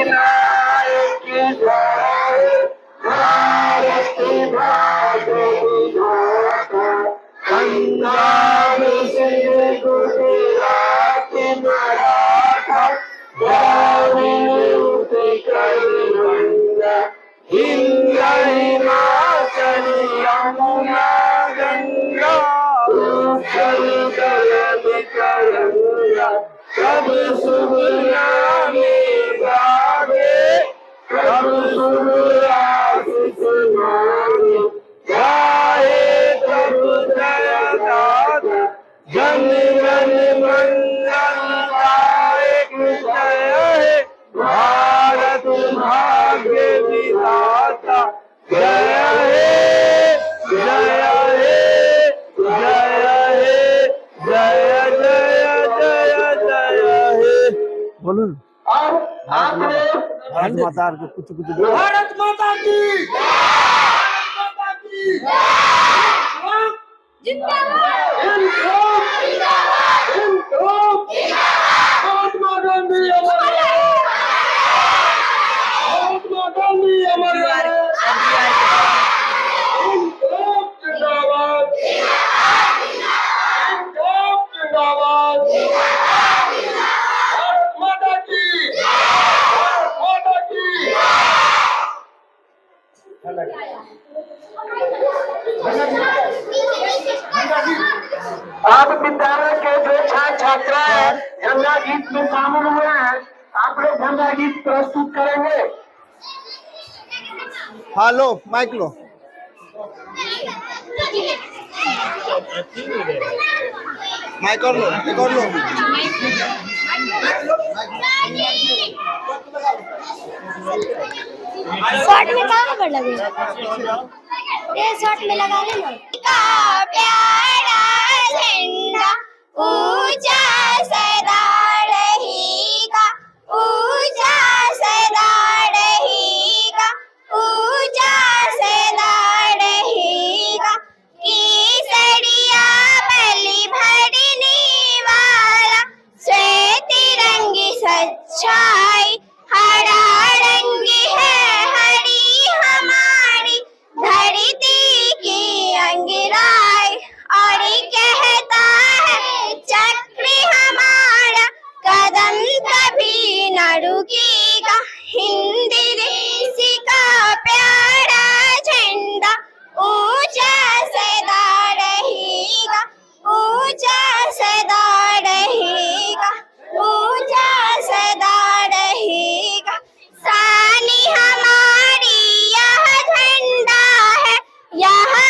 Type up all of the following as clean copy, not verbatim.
नायक जय भारत भाग्य विधाता पंजाब सिंध गुजरात मराठा द्राविड़ उत्कल गंगा हिंद हिमाचल यमुना गंगा उत्कल जलद तरंगा सब शुभ नामे गावे सब शुभ आशीष मांगे गाए तब जयदाता जन गण मंगलदायक जय हे भारत भाग्य विधाता जय हे जय हे जय हे जय जय जय जय हे। बोलूं भारत माता के कुछ भारत माता की आप विद्यालय के जो छात्र छात्राएं झंडा गीत में शामिल हुए हैं, आप लोग झंडा गीत प्रस्तुत करेंगे। हाँ लो माइक लो। माइक और लो, एक और लो। शॉर्ट में कहाँ पर लगेगा? ये शॉर्ट में लगा लेना। का प्यारा झंडा ऊंचा सदा रहेगा, ऊंचा सदा रहेगा, ऊंचा सदा रहेगा। केसरिया बलि भरने वाला श्वेत रंग सच्चाई, हरा रंग है हरी हमारी धरती की अंगराई। और कहता है चक्र हमारा कदम कभी न रुकेगा। हिंद देश का प्यारा झंडा ऊंचा सदा रहेगा, ऊंचा सदा रहेगा, ऊंचा सदा रहेगा। सानी हमारी यह झंडा है, यह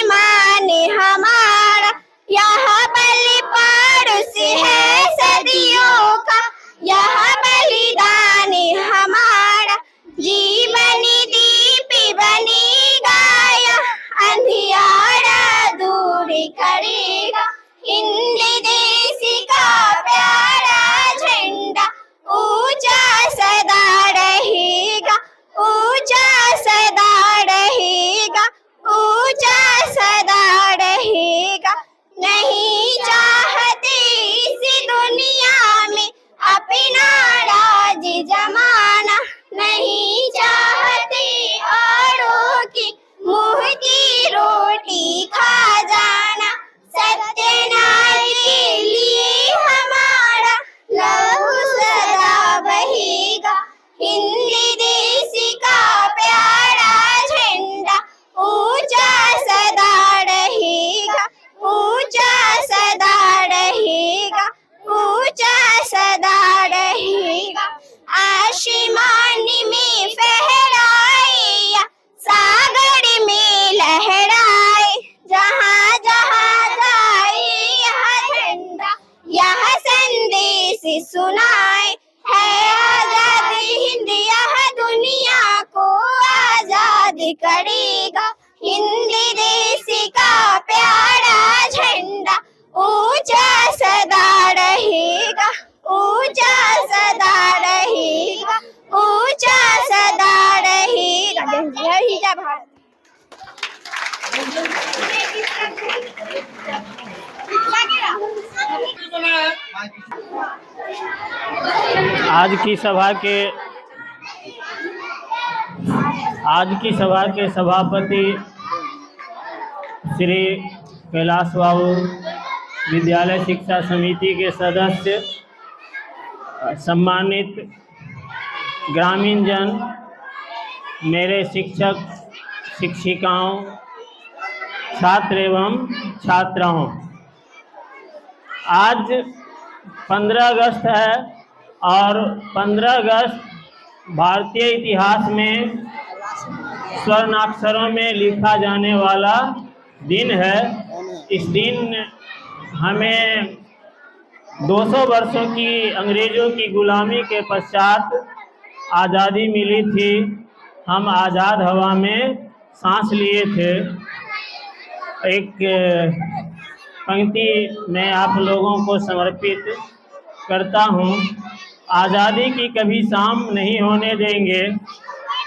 मान हमारा, यह बल पारुस है सदियों का, यह बलिदान हमारा। जीवन दीप बनेगा यह अंधियारा दूर करेगा। हिंद देश का प्यारा झंडा ऊंचा सदा रहेगा, ऊंचा सदा रहेगा, ऊंचा सदा रहेगा। नहीं चाहते इस दुनिया में अपना राज जमाना, नहीं चाहते औरों की मुंह की रोटी खा जाना। सत्य न्याय के लिए हमारा लहू सदा बहेगा। हिंद देश का प्यारा झंडा ऊंचा सदा रहेगा, ऊंचा सदा रहेगा, ऊंचा सदा रहेगा। आसमान में फहराए या सागर में लहराए, जहाँ जहाँ जाए यह झंडा यह संदेश सुनाए। है आजाद हिंद यह दुनिया को आजाद करेगा। हिंद देश का प्यारा झंडा ऊंचा सदा रहेगा, ऊंचा सदा रहेगा, ऊंचा सदा रहेगा। जय जय भारत। आज की सभा के आज की सभा के सभापति श्री कैलाश बाबू, विद्यालय शिक्षा समिति के सदस्य, सम्मानित ग्रामीण जन, मेरे शिक्षक शिक्षिकाओं, छात्र एवं छात्राओं, आज 15 अगस्त है और 15 अगस्त भारतीय इतिहास में स्वर्णाक्षरों में लिखा जाने वाला दिन है। इस दिन हमें 200 वर्षों की अंग्रेज़ों की गुलामी के पश्चात आज़ादी मिली थी। हम आज़ाद हवा में सांस लिए थे। एक पंक्ति मैं आप लोगों को समर्पित करता हूँ। आज़ादी की कभी शाम नहीं होने देंगे,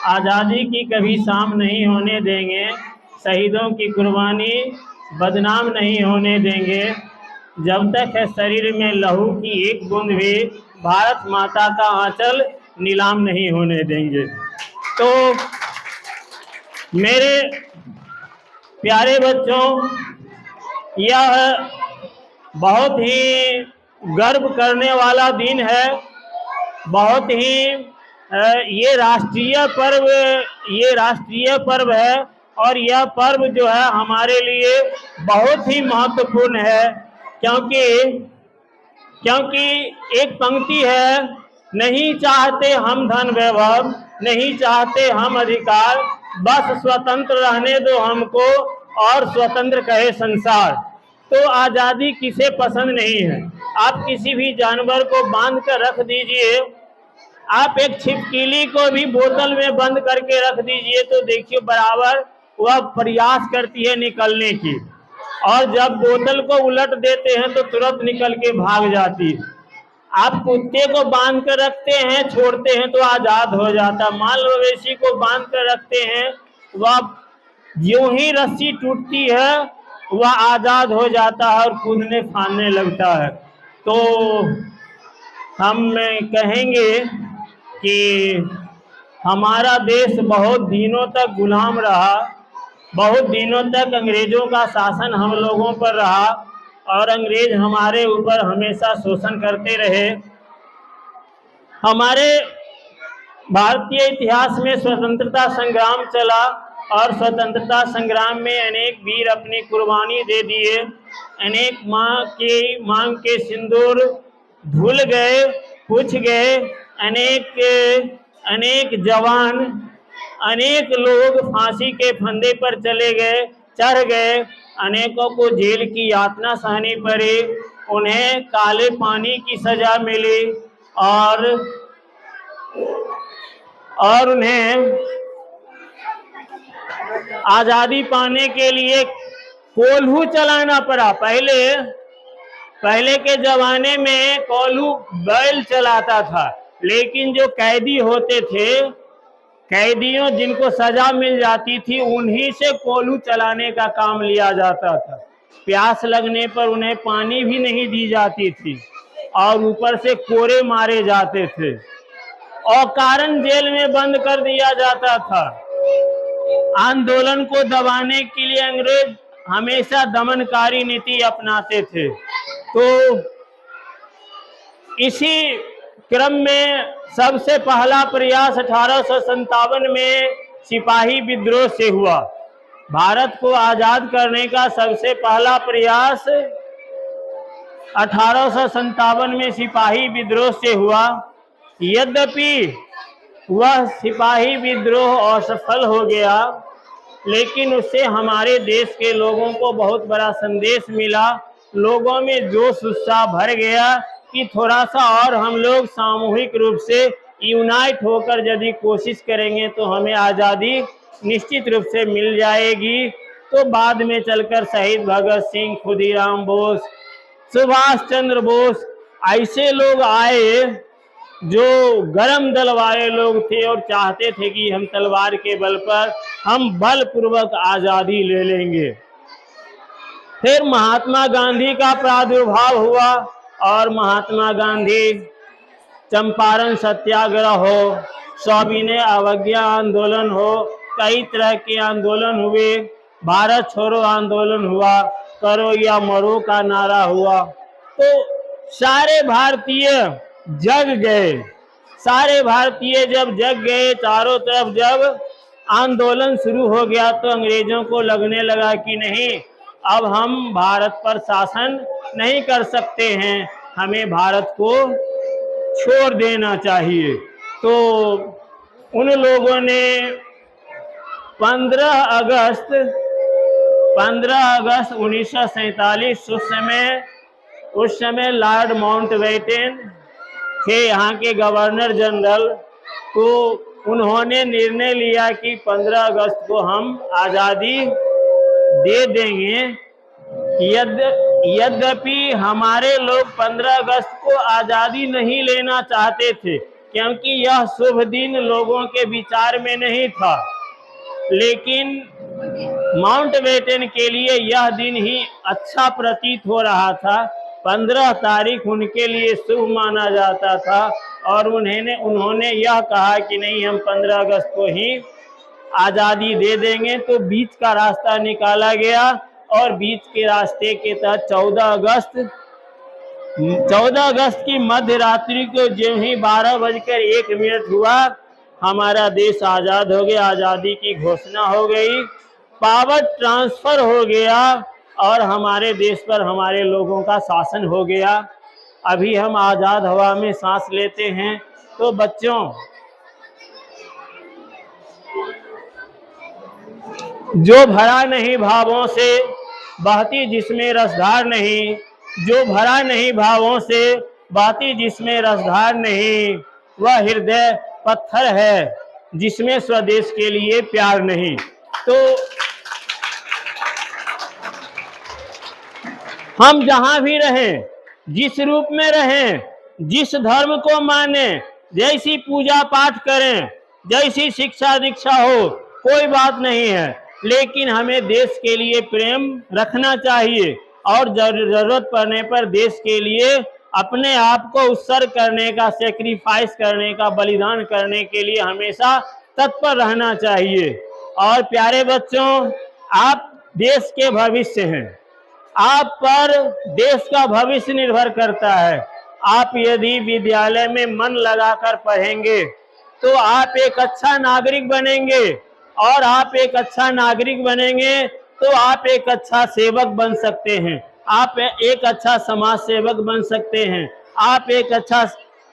आज़ादी की कभी शाम नहीं होने देंगे, शहीदों की कुर्बानी बदनाम नहीं होने देंगे, जब तक है शरीर में लहू की एक बूंद भी भारत माता का आंचल नीलाम नहीं होने देंगे। तो मेरे प्यारे बच्चों, यह बहुत ही गर्व करने वाला दिन है। बहुत ही ये राष्ट्रीय पर्व है और यह पर्व जो है हमारे लिए बहुत ही महत्वपूर्ण है, क्योंकि एक पंक्ति है, नहीं चाहते हम धन वैभव, नहीं चाहते हम अधिकार, बस स्वतंत्र रहने दो हमको और स्वतंत्र कहे संसार। तो आज़ादी किसे पसंद नहीं है। आप किसी भी जानवर को बांध कर रख दीजिए, आप एक छिपकली को भी बोतल में बंद करके रख दीजिए तो देखिए बराबर वह प्रयास करती है निकलने की, और जब बोतल को उलट देते हैं तो तुरंत निकल के भाग जाती है। आप कुत्ते को बांध कर रखते हैं, छोड़ते हैं तो आज़ाद हो जाता। माल मवेशी को बांध कर रखते हैं, वह यूं ही रस्सी टूटती है वह आज़ाद हो जाता है और कूदने फांदने लगता है। तो हम कहेंगे कि हमारा देश बहुत दिनों तक गुलाम रहा, बहुत दिनों तक अंग्रेज़ों का शासन हम लोगों पर रहा और अंग्रेज़ हमारे ऊपर हमेशा शोषण करते रहे। हमारे भारतीय इतिहास में स्वतंत्रता संग्राम चला और स्वतंत्रता संग्राम में अनेक वीर अपनी कुर्बानी दे दिए। अनेक मांग के सिंदूर धुल गए, पूछ गए। अनेक जवान, अनेक लोग फांसी के फंदे पर चले गए, चढ़ गए। अनेकों को जेल की यातना सहनी पड़ी, उन्हें काले पानी की सजा मिली और उन्हें आज़ादी पाने के लिए कोल्हू चलाना पड़ा। पहले के जमाने में कोल्हू बैल चलाता था, लेकिन जो कैदी होते थे, कैदियों जिनको सजा मिल जाती थी, उन्हीं से कोल्हू चलाने का काम लिया जाता था। प्यास लगने पर उन्हें पानी भी नहीं दी जाती थी और ऊपर से कोड़े मारे जाते थे और कारण जेल में बंद कर दिया जाता था। आंदोलन को दबाने के लिए अंग्रेज हमेशा दमनकारी नीति अपनाते थे। तो इसी क्रम में सबसे पहला प्रयास 1857 में सिपाही विद्रोह से हुआ। भारत को आज़ाद करने का सबसे पहला प्रयास 1857 में सिपाही विद्रोह से हुआ। यद्यपि वह सिपाही विद्रोह असफल हो गया, लेकिन उससे हमारे देश के लोगों को बहुत बड़ा संदेश मिला। लोगों में जोश उत्साह भर गया कि थोड़ा सा और हम लोग सामूहिक रूप से यूनाइट होकर यदि कोशिश करेंगे तो हमें आज़ादी निश्चित रूप से मिल जाएगी। तो बाद में चलकर शहीद भगत सिंह, खुदीराम बोस, सुभाष चंद्र बोस ऐसे लोग आए जो गरम दल वाले लोग थे और चाहते थे कि हम तलवार के बल पर हम बलपूर्वक आज़ादी ले लेंगे। फिर महात्मा गांधी का प्रादुर्भाव हुआ और महात्मा गांधी चंपारण सत्याग्रह हो, सविनय अवज्ञा आंदोलन हो, कई तरह के आंदोलन हुए, भारत छोड़ो आंदोलन हुआ, करो या मरो का नारा हुआ। तो सारे भारतीय जग गए। सारे भारतीय जब जग गए, चारों तरफ जब आंदोलन शुरू हो गया, तो अंग्रेजों को लगने लगा कि नहीं, अब हम भारत पर शासन नहीं कर सकते हैं, हमें भारत को छोड़ देना चाहिए। तो उन लोगों ने 15 अगस्त 1947 उस समय लॉर्ड माउंटबेटन थे यहाँ के गवर्नर जनरल। तो उन्होंने निर्णय लिया कि 15 अगस्त को हम आज़ादी दे देंगे। यद्यपि हमारे लोग 15 अगस्त को आज़ादी नहीं लेना चाहते थे, क्योंकि यह शुभ दिन लोगों के विचार में नहीं था, लेकिन माउंटबेटन के लिए यह दिन ही अच्छा प्रतीत हो रहा था। 15 तारीख उनके लिए शुभ माना जाता था और उन्होंने यह कहा कि नहीं, हम 15 अगस्त को ही आज़ादी दे देंगे। तो बीच का रास्ता निकाला गया और बीच के रास्ते के तहत 14 अगस्त की मध्य रात्रि को जो ही 12:01 हुआ, हमारा देश आज़ाद हो गया, आज़ादी की घोषणा हो गई, पावर ट्रांसफर हो गया और हमारे देश पर हमारे लोगों का शासन हो गया। अभी हम आज़ाद हवा में सांस लेते हैं। तो बच्चों, जो भरा नहीं भावों से बहती जिसमें रसधार नहीं, जो भरा नहीं भावों से बहती जिसमें रसधार नहीं, वह हृदय पत्थर है जिसमें स्वदेश के लिए प्यार नहीं। तो हम जहां भी रहें, जिस रूप में रहें, जिस धर्म को माने, जैसी पूजा पाठ करें, जैसी शिक्षा दीक्षा हो, कोई बात नहीं है, लेकिन हमें देश के लिए प्रेम रखना चाहिए और जरूरत पड़ने पर देश के लिए अपने आप को उत्सर्ग करने का, सेक्रीफाइस करने का, बलिदान करने के लिए हमेशा तत्पर रहना चाहिए। और प्यारे बच्चों, आप देश के भविष्य हैं, आप पर देश का भविष्य निर्भर करता है। आप यदि विद्यालय में मन लगाकर पढ़ेंगे तो आप एक अच्छा नागरिक बनेंगे, और आप एक अच्छा नागरिक बनेंगे तो आप एक अच्छा सेवक बन सकते हैं, आप एक अच्छा समाज सेवक बन सकते हैं, आप एक अच्छा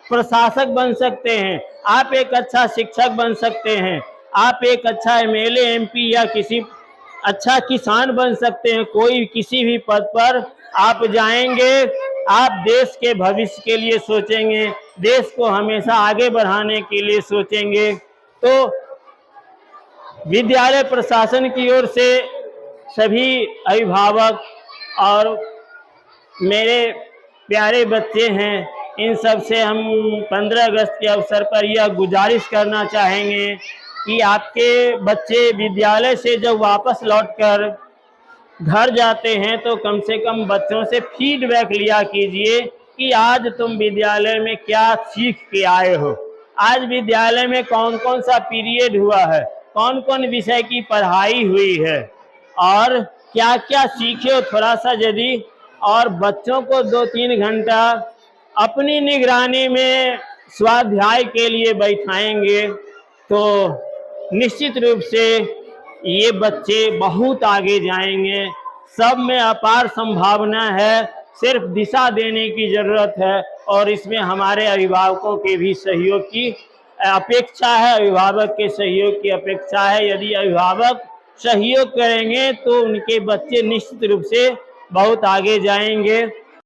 प्रशासक बन सकते हैं, आप एक अच्छा शिक्षक बन सकते हैं, आप एक अच्छा MLA MP या किसी अच्छा किसान बन सकते हैं। कोई किसी भी पद पर आप जाएंगे, आप देश के भविष्य के लिए सोचेंगे, देश को हमेशा आगे बढ़ाने के लिए सोचेंगे। तो विद्यालय प्रशासन की ओर से सभी अभिभावक और मेरे प्यारे बच्चे हैं, इन सब से हम 15 अगस्त के अवसर पर यह गुजारिश करना चाहेंगे कि आपके बच्चे विद्यालय से जब वापस लौटकर घर जाते हैं तो कम से कम बच्चों से फीडबैक लिया कीजिए कि आज तुम विद्यालय में क्या सीख के आए हो, आज विद्यालय में कौन कौन सा पीरियड हुआ है, कौन कौन विषय की पढ़ाई हुई है और क्या क्या सीखे हो थोड़ा सा यदि, और बच्चों को 2-3 घंटा अपनी निगरानी में स्वाध्याय के लिए बैठाएंगे तो निश्चित रूप से ये बच्चे बहुत आगे जाएंगे। सब में अपार संभावना है, सिर्फ दिशा देने की ज़रूरत है और इसमें हमारे अभिभावकों के भी सहयोग की अपेक्षा है, अभिभावक के सहयोग की अपेक्षा है। यदि अभिभावक सहयोग करेंगे तो उनके बच्चे निश्चित रूप से बहुत आगे जाएंगे।